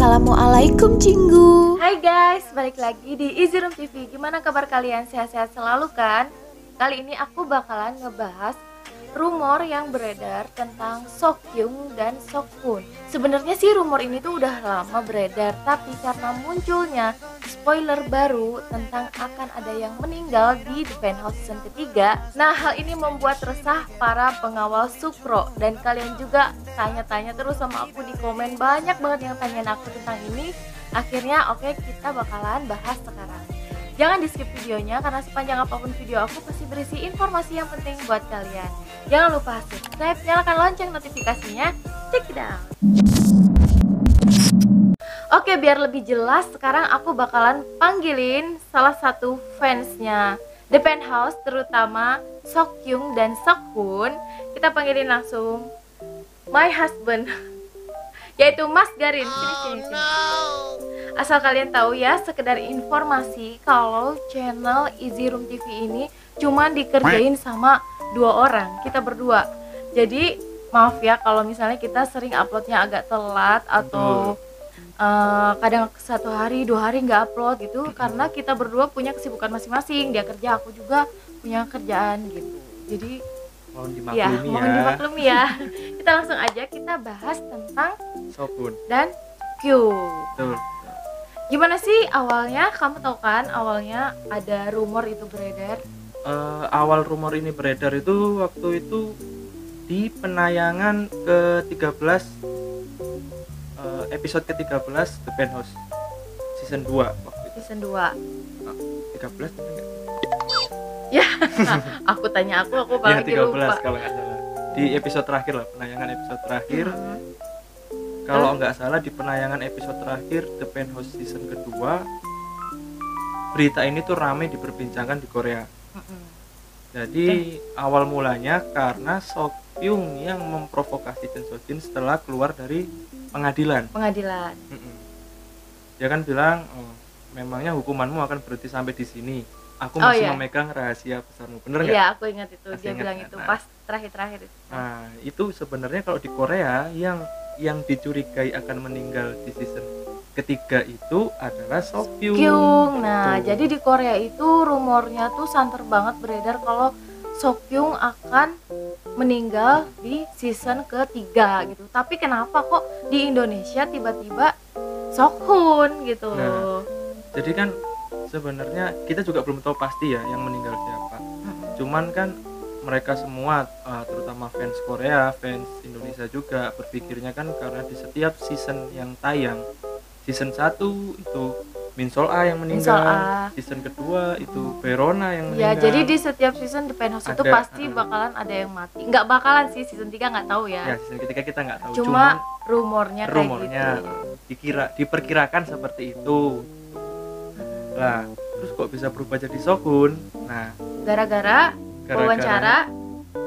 Assalamualaikum Cinggu. Hai guys, balik lagi di Easy Room TV. Gimana kabar kalian? Sehat-sehat selalu kan? Kali ini aku bakalan ngebahas rumor yang beredar tentang Sokyung dan Sokun. Sebenarnya sih rumor ini tuh udah lama beredar, tapi karena munculnya spoiler baru tentang akan ada yang meninggal di The Penthouse season ketiga. Nah, hal ini membuat resah para pengawal Sukro, dan kalian juga tanya-tanya terus sama aku di komen, banyak banget yang tanyain aku tentang ini. Akhirnya oke, kita bakalan bahas sekarang. Jangan di skip videonya karena sepanjang apapun video aku pasti berisi informasi yang penting buat kalian. Jangan lupa subscribe, nyalakan lonceng notifikasinya, check it out. Oke, biar lebih jelas sekarang aku bakalan panggilin salah satu fansnya The Penthouse, terutama Sokyung dan Sokun. Kita panggilin langsung my husband yaitu Mas Garin. Sini. Asal kalian tahu ya, sekedar informasi kalau channel Easy Room TV ini cuma dikerjain sama dua orang, kita berdua. Jadi maaf ya kalau misalnya kita sering uploadnya agak telat atau kadang 1 hari 2 hari nggak upload gitu, karena kita berdua punya kesibukan masing-masing. Dia kerja, aku juga punya kerjaan gitu. Jadi mohon dimaklumi ya. Kita langsung aja kita bahas tentang Sokun dan Kyu. Betul. Gimana sih awalnya? Kamu tahu kan awalnya ada rumor itu beredar? Awal rumor ini beredar itu waktu itu di penayangan ke-13, episode ke-13 The Penthouse season 2 waktu itu. Season 2. 13 enggak? Ya, aku tanya aku Ya, lagi 13 lupa. kalau nggak salah. Di episode terakhir lah, penayangan episode terakhir. Kalau nggak salah di penayangan episode terakhir The Penthouse season kedua, berita ini tuh ramai diperbincangkan di Korea. Jadi awal mulanya karena Sokyung yang memprovokasi Chen Sojin setelah keluar dari pengadilan. Dia kan bilang, memangnya hukumanmu akan berhenti sampai di sini. Aku masih memegang rahasia besarmu. Bener nggak? Iya, aku ingat itu. Masih Dia ingat, bilang kan? itu Nah, pas terakhir itu. Nah, itu sebenarnya kalau di Korea yang dicurigai akan meninggal di season ketiga itu adalah Sokyung. Nah, Tuh. jadi di Korea itu rumornya tuh santer banget beredar kalau Sokyung akan meninggal di season ketiga gitu. Tapi kenapa kok di Indonesia tiba-tiba Sokun gitu? Nah, jadi kan sebenarnya kita juga belum tahu pasti ya yang meninggal siapa. Cuman kan mereka semua, terutama fans Korea, fans Indonesia juga berpikirnya kan karena di setiap season yang tayang, season 1 itu Min Sol A yang meninggal, season kedua itu Verona yang Ya, meninggal. jadi di setiap season The Penthouse itu pasti bakalan ada yang mati. Nggak bakalan sih, season 3 nggak tahu ya. Ya, season ketiga kita nggak tahu. Cuma rumornya kayak gitu. Diperkirakan seperti itu. Lah, terus kok bisa berubah jadi Sokun? Nah, Gara-gara wawancara.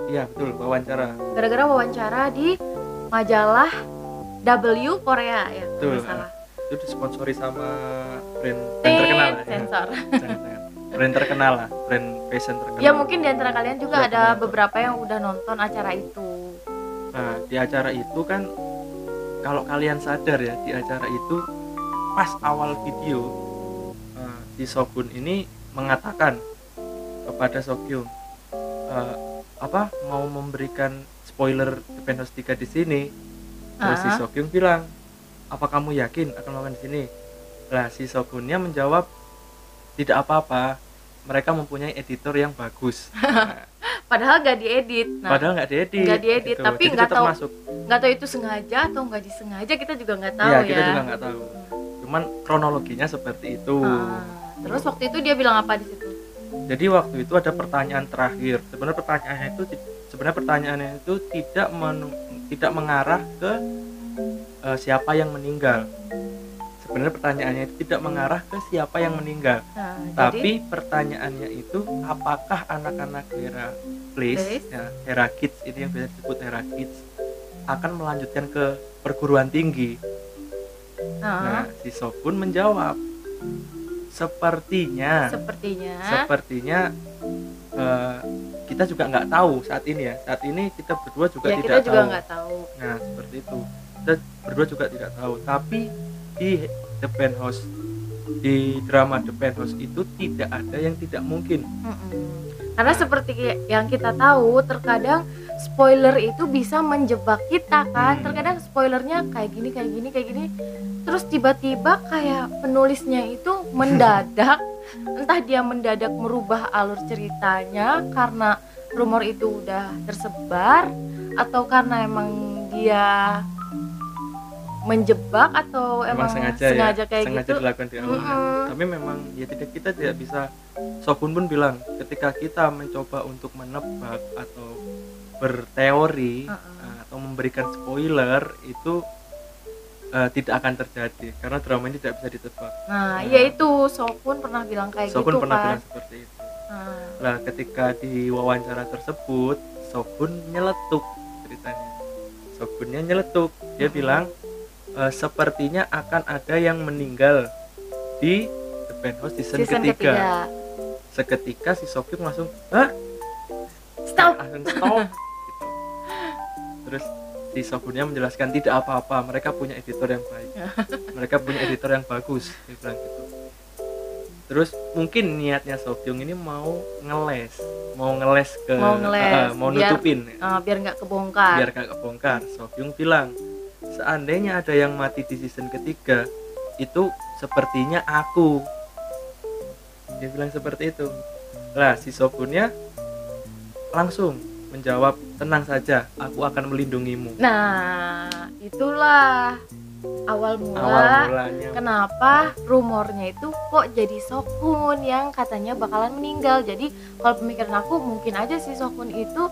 Iya, betul, wawancara. Gara-gara wawancara di majalah W Korea ya, Betul. nggak salah. Itu disponsori sama brand terkenal ya. Sensor. Jangan. Brand terkenal lah, brand fashion terkenal. Ya mungkin di antara kalian juga Sudah ada nonton. beberapa yang udah nonton acara itu. Nah, di acara itu kan kalau kalian sadar ya, di acara itu pas awal video si Sokun ini mengatakan kepada Sokyung, mau memberikan spoiler The Penthouse 3 di sini. Terus si Sokyung bilang, apa kamu yakin akan melakukan di sini? Lah, si Sokunnya menjawab, tidak apa-apa, mereka mempunyai editor yang bagus. Padahal nggak diedit. Padahal nggak diedit. Gitu. Tapi jadi nggak tetap tahu, masuk. nggak tahu itu sengaja atau nggak disengaja, kita juga nggak tahu Ya, ya. kita juga nggak tahu. Cuman kronologinya seperti itu. Terus waktu itu dia bilang apa di situ? Jadi waktu itu ada pertanyaan terakhir. Sebenarnya pertanyaannya itu tidak mengarah ke siapa yang meninggal. Sebenarnya pertanyaannya itu tidak mengarah ke siapa yang meninggal. Tapi pertanyaannya itu apakah anak-anak Hera Place, ya, Hera Kids ini yang biasa disebut Hera Kids, akan melanjutkan ke perguruan tinggi. Nah, si Sokun menjawab, sepertinya kita juga nggak tahu saat ini ya. Saat ini kita berdua juga tidak kita juga tahu. nggak tahu. Nah, seperti itu. Kita berdua juga tidak tahu. Tapi di The Penthouse, di drama The Penthouse itu tidak ada yang tidak mungkin. Karena seperti yang kita tahu, terkadang spoiler itu bisa menjebak kita kan. Terkadang spoilernya kayak gini, terus tiba-tiba kayak penulisnya itu mendadak entah dia mendadak merubah alur ceritanya karena rumor itu udah tersebar, atau karena emang dia menjebak, atau emang sengaja kayak sengaja gitu dilakukan di awalnya. Tapi memang ya kita tidak bisa. Sokun pun bilang ketika kita mencoba untuk menebak atau berteori atau memberikan spoiler itu tidak akan terjadi karena drama ini tidak bisa ditebak. Nah, yaitu Sokun pernah bilang kayak Sokun gitu pernah kan. bilang seperti itu. Nah, ketika di wawancara tersebut Sokun nyeletuk ceritanya. Sokunnya nyeletuk. Dia bilang sepertinya akan ada yang meninggal di The Penthouse season ketiga. Seketika si Sokyung langsung Stop. gitu. Terus si Sokunnya menjelaskan tidak apa-apa, mereka punya editor yang baik, mereka punya editor yang bagus, dia bilang gitu. Terus mungkin niatnya Sokyung ini mau ngeles mau nutupin biar nggak kebongkar. Sokyung bilang seandainya ada yang mati di season ketiga itu sepertinya aku, dia bilang seperti itu. Lah si Sokunnya langsung menjawab, tenang saja, aku akan melindungimu. Nah, itulah awal mulanya kenapa rumornya itu kok jadi Sokun yang katanya bakalan meninggal. Jadi kalau pemikiran aku mungkin aja si Sokun itu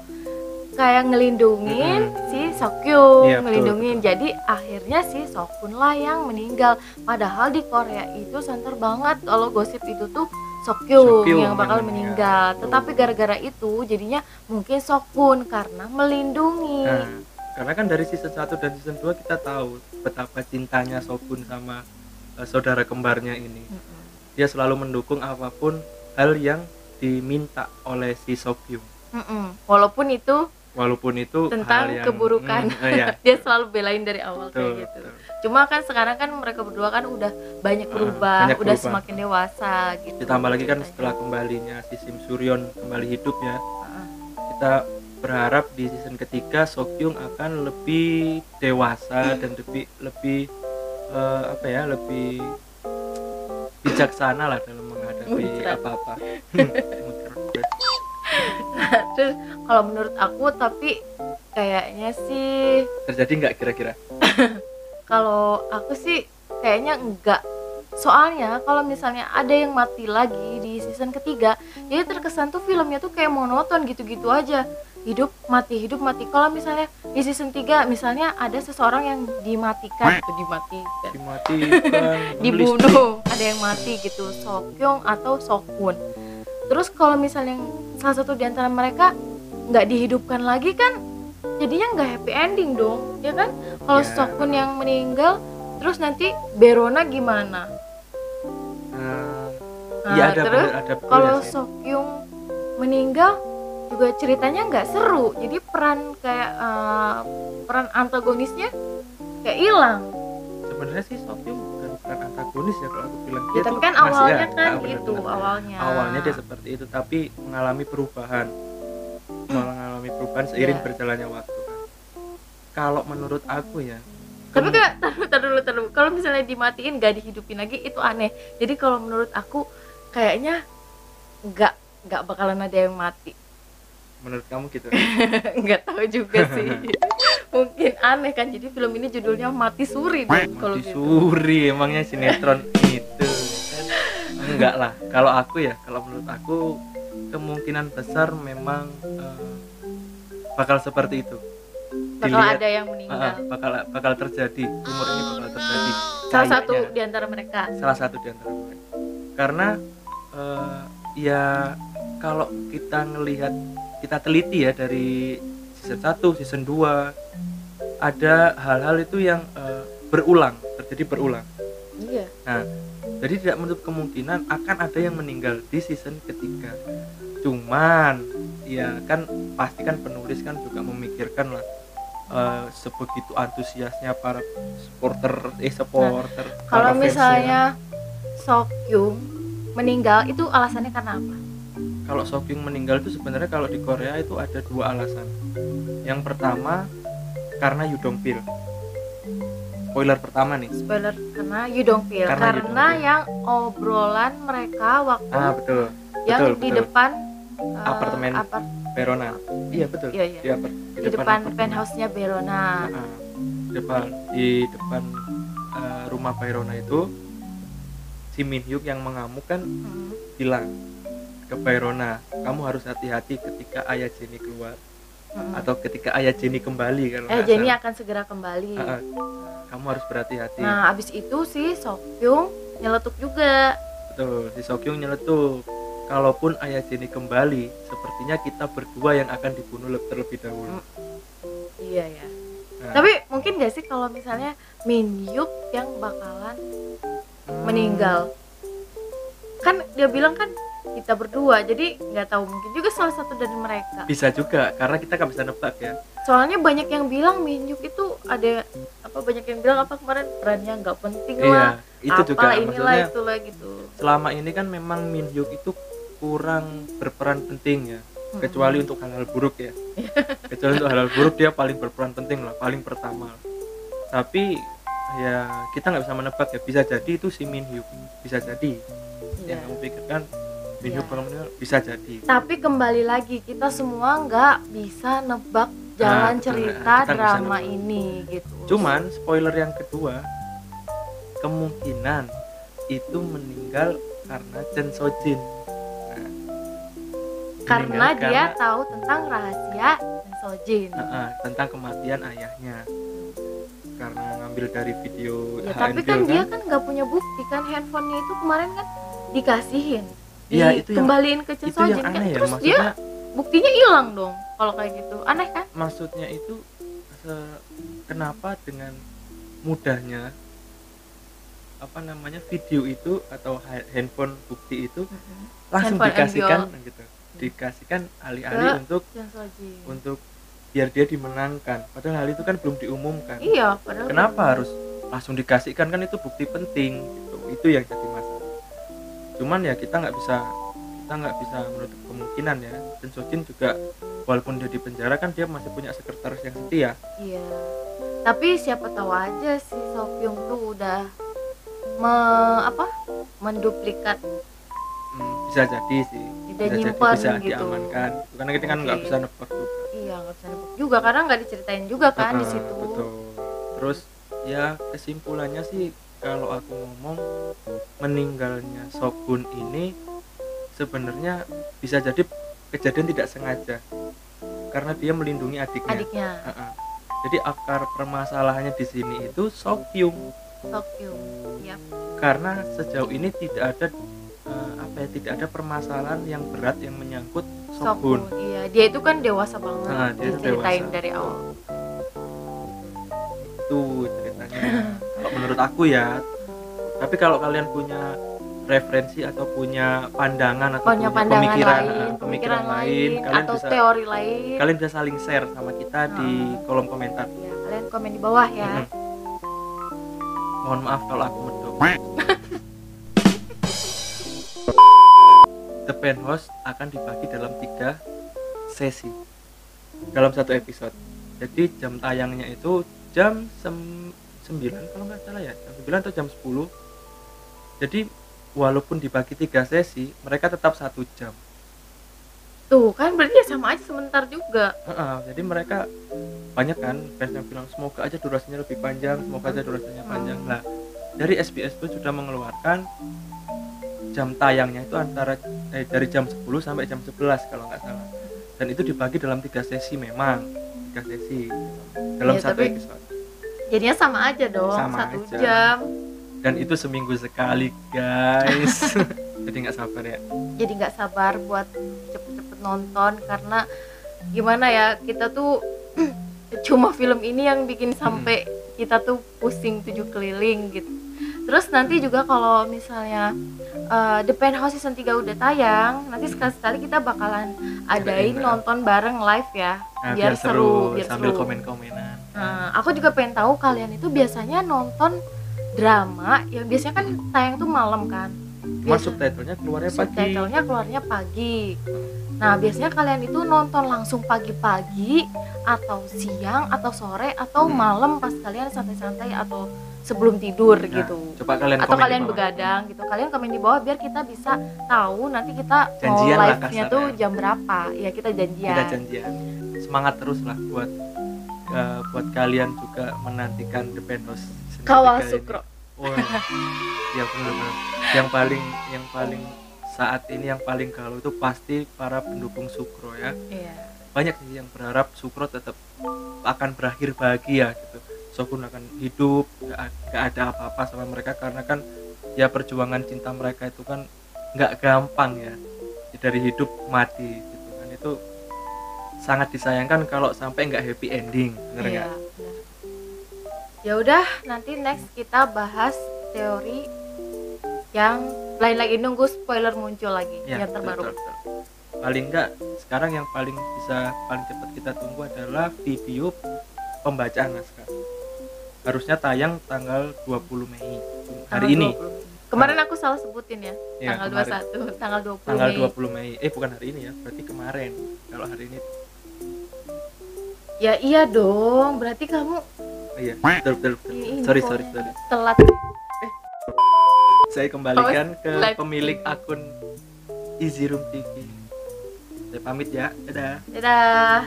kayak ngelindungin si Sokyung, iya, ngelindungin. betul. Jadi akhirnya si Sokun lah yang meninggal. Padahal di Korea itu santer banget kalau gosip itu tuh Sokyung yang bakal meninggal. Tetapi gara-gara itu jadinya mungkin Sokun karena melindungi. Nah, karena kan dari season 1 dan season 2 kita tahu betapa cintanya Sokun sama saudara kembarnya ini. Dia selalu mendukung apapun hal yang diminta oleh si Sokyung. Walaupun itu tentang hal yang, keburukan. Iya. Dia selalu belain dari awal Betul, kayak gitu. betul. Cuma kan sekarang kan mereka berdua kan udah banyak berubah, udah semakin dewasa gitu. Ditambah lagi kan setelah kembalinya si Sim Suryon kembali hidup ya. Kita berharap di season ketiga Sokyung akan lebih dewasa dan lebih lebih bijaksana lah dalam menghadapi apa-apa. Nah, terus kalau menurut aku tapi kayaknya sih Terjadi nggak kira-kira? kalau aku sih kayaknya enggak. Soalnya kalau misalnya ada yang mati lagi di season ketiga, jadi terkesan tuh filmnya tuh kayak monoton gitu-gitu aja. Hidup mati. Kalau misalnya di season 3 misalnya ada seseorang yang dimatikan, dibunuh, ada yang mati gitu, Sokyung atau Sokun. Terus kalau misalnya salah satu di antara mereka nggak dihidupkan lagi kan jadinya nggak happy ending dong, ya kan? Kalau Sokun yang meninggal, terus nanti Berona gimana? Terus kalau Sokyung meninggal juga ceritanya nggak seru, jadi peran antagonisnya kayak hilang. Sebenarnya sih Sokyung bukan antagonis ya kalau aku bilang. Ya, tapi kan awalnya kan gitu, awalnya dia seperti itu, tapi mengalami perubahan seiring berjalannya waktu. Kalau menurut aku ya. Tapi kayak tar dulu. Kalau misalnya dimatiin gak dihidupin lagi itu aneh. Jadi kalau menurut aku kayaknya nggak bakalan ada yang mati. Menurut kamu gitu? Nggak tahu juga sih. Mungkin aneh kan, jadi film ini judulnya Mati Suri deh kalau gitu. Suri emangnya sinetron itu kan? Enggak lah. Kalau menurut aku kemungkinan besar memang bakal seperti itu. Bakal ada yang meninggal. Bakal terjadi, rumor ini bakal terjadi. Salah satu di antara mereka. Karena ya kalau kita teliti ya dari season 1, season 2 ada hal-hal itu yang terjadi berulang. Iya. Nah, jadi tidak menutup kemungkinan akan ada yang meninggal di season ketiga. Cuman ya kan pasti kan penulis kan juga memikirkan lah sebegitu antusiasnya para supporter Kalau para fansnya. misalnya Sokyung meninggal itu alasannya karena apa? Kalau Sokyung meninggal itu sebenarnya kalau di Korea itu ada dua alasan. Yang pertama karena Yoo Dong Pil. Spoiler pertama nih. Spoiler, karena You Don't Feel. Karena You Karena Don't Feel. yang obrolan mereka waktu Betul. yang betul, di betul. depan Apartemen Verona. Iya betul. Iya, iya. Di depan apartemen. penthouse-nya Verona. Di depan rumah Verona itu si Min Hyuk yang mengamuk kan Hmm. bilang ke Verona, kamu harus hati-hati ketika ayah Jenny keluar atau ketika ayah Jenny kembali kalau nggak Jenny salah. akan segera kembali. Kamu harus berhati-hati. Nah, abis itu si Sokyung nyeletuk juga. Betul, si Sokyung nyeletuk. Kalaupun ayah Jenny kembali, sepertinya kita berdua yang akan dibunuh terlebih dahulu. Iya ya. Nah, Tapi mungkin gak sih kalau misalnya Min Hyuk yang bakalan meninggal? Kan dia bilang kan kita berdua, jadi nggak tahu, mungkin juga salah satu dari mereka. bisa juga karena kita nggak bisa nebak ya. Soalnya banyak yang bilang Min Hyuk itu ada apa, banyak yang bilang apa kemarin perannya nggak penting Iya, lah, itu juga apalah inilah maksudnya itulah gitu. selama ini kan memang Min Hyuk itu kurang berperan penting ya, kecuali untuk hal-hal buruk ya. Kecuali untuk hal-hal buruk dia paling berperan penting lah, paling pertama. Tapi ya kita nggak bisa menebak ya, bisa jadi itu si Min Hyuk, bisa jadi Iya. yang kamu pikirkan Min Iya. Hyuk kalau meninggal bisa jadi. Tapi kembali lagi kita semua nggak bisa nebak jalan betul. cerita Kita nggak bisa drama nebak. ini gitu. Cuman spoiler yang kedua, kemungkinan itu meninggal karena Chen Sojin. Nah, karena meninggal dia tahu tentang rahasia Sojin. tentang kematian ayahnya, karena ngambil dari video Ya, tapi HNB kan dia kan nggak punya bukti kan, handphonenya itu kemarin kan dikasihin, Iya, itu yang- dikembaliin ke Chen itu yang Sojin kan, aneh ya, terus maksudnya dia buktinya hilang dong kalau kayak gitu, aneh kan? maksudnya itu kenapa dengan mudahnya apa namanya video itu atau handphone bukti itu langsung Handphone dikasihkan Enbyul. gitu, dikasihkan alih-alih Ke untuk Chen Sojin. biar dia dimenangkan, padahal hal itu kan belum diumumkan. Iya, padahal Kenapa harus langsung dikasihkan, kan itu bukti penting gitu. Itu yang jadi masalah. Cuman ya kita nggak bisa menutup kemungkinan ya, dan Sojin juga walaupun dia di penjara kan dia masih punya sekretaris yang setia. Iya. Tapi siapa tahu aja si Sokyung tuh udah menduplikat, Bisa jadi sih, udah bisa jadi, nyimpen bisa gitu. diamankan karena kita kan nggak Oke. bisa nebak juga. Iya, nggak bisa nebak juga karena nggak diceritain juga kan di situ. Betul. Terus ya kesimpulannya sih kalau aku ngomong, meninggalnya Sogun ini sebenarnya bisa jadi kejadian tidak sengaja karena dia melindungi adiknya. Adiknya Jadi akar permasalahannya di sini itu Sokyung, Sokyung. Yap. karena sejauh ini tidak ada tidak ada permasalahan yang berat yang menyangkut Sogun. Iya, dia itu kan dewasa banget. Nah, dia itu diceritain dewasa. dari awal. Itu ceritanya kalau menurut aku ya. Tapi kalau kalian punya referensi atau punya pandangan atau Punya punya pandangan pemikiran lain, kalian atau bisa teori lain. kalian bisa saling share sama kita di kolom komentar. Ya, kalian komen di bawah ya. Mohon maaf kalau aku medok. The Penthouse akan dibagi dalam 3 sesi dalam satu episode. Jadi jam tayangnya itu jam 9 kalau nggak salah ya, jam 9 atau jam 10. Jadi walaupun dibagi 3 sesi, mereka tetap 1 jam. Tuh kan berarti ya sama aja sebentar juga. Jadi mereka banyak kan fans yang bilang semoga aja durasinya lebih panjang, semoga aja durasinya panjang. Nah, dari SBS pun sudah mengeluarkan jam tayangnya itu dari jam 10 sampai jam 11 kalau nggak salah. Dan itu dibagi dalam 3 sesi, memang 3 sesi dalam Ya, satu tapi episode. jadinya sama aja dong, Sama 1 aja. jam. Dan itu seminggu sekali, guys. Jadi nggak sabar ya. Jadi nggak sabar buat cepet-cepet nonton, karena gimana ya, kita tuh cuma film ini yang bikin sampai kita tuh pusing 7 keliling gitu. Terus nanti juga kalau misalnya The Penthouse season 3 udah tayang, nanti sekali-sekali kita bakalan adain Adain, nonton bareng live ya, Nah, biar seru, sambil seru. komen-komenan. Nah, aku juga pengen tahu kalian itu biasanya nonton drama yang biasanya kan tayang tuh malam kan. Cuma subtitlenya keluarnya pagi. Subtitlenya keluarnya pagi. Nah, biasanya kalian itu nonton langsung pagi-pagi atau siang atau sore atau malam pas kalian santai-santai atau sebelum tidur Nah, gitu. coba kalian Atau komen di kalian bawah. begadang gitu. Kalian komen di bawah biar kita bisa tahu nanti kita mau Janjian lah live-nya kasarnya. tuh jam berapa. Ya, kita janjian. Kita janjian. Semangat terus lah buat kalian juga menantikan The Penthouse season Kawal 3 ini. Sukro. Wah, ya benar-benar. Yang paling saat ini yang paling galau itu pasti para pendukung Sukro ya. Iya. Banyak sih yang berharap Sukro tetap akan berakhir bahagia gitu. Sokun akan hidup, gak ada apa-apa sama mereka karena kan ya perjuangan cinta mereka itu kan nggak gampang ya. Dari hidup mati gitu kan, itu sangat disayangkan kalau sampai nggak happy ending, bener Iya, nggak? benar. Ya udah, nanti next kita bahas teori yang lain lagi, nunggu spoiler muncul lagi Ya, yang terbaru. betul. Paling nggak sekarang yang paling cepat kita tunggu adalah video pembacaan naskah. Harusnya tayang tanggal 20 Mei hari Tanggal ini. 20. Kemarin aku salah sebutin ya, Iya, tanggal kemarin. 21, tanggal 20 Tanggal Mei. 20 Mei. Bukan hari ini ya, berarti kemarin. Kalau hari ini Ya iya dong, berarti kamu iya, betul. ini Sorry. telat. Saya kembalikan ke live pemilik streaming. akun Easy Room TV. Saya pamit ya, dadah. Dadah.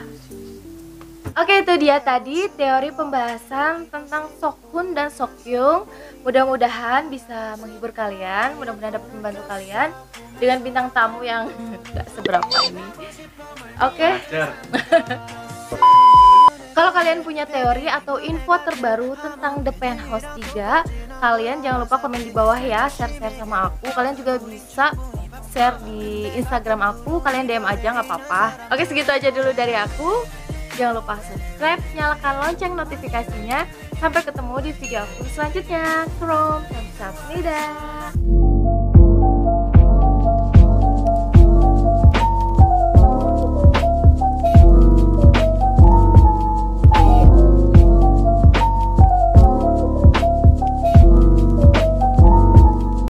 Oke, itu dia tadi teori pembahasan tentang Sokhun dan Sokyung. Mudah-mudahan bisa menghibur kalian, mudah-mudahan dapat membantu kalian dengan bintang tamu yang gak seberapa ini. Oke, Ajar. kalau kalian punya teori atau info terbaru tentang The Penthouse 3, kalian jangan lupa komen di bawah ya, share-share sama aku. Kalian juga bisa share di Instagram aku, kalian DM aja nggak apa-apa. Oke, segitu aja dulu dari aku. Jangan lupa subscribe, nyalakan lonceng notifikasinya. Sampai ketemu di video aku selanjutnya. Krom, samsat, dadah.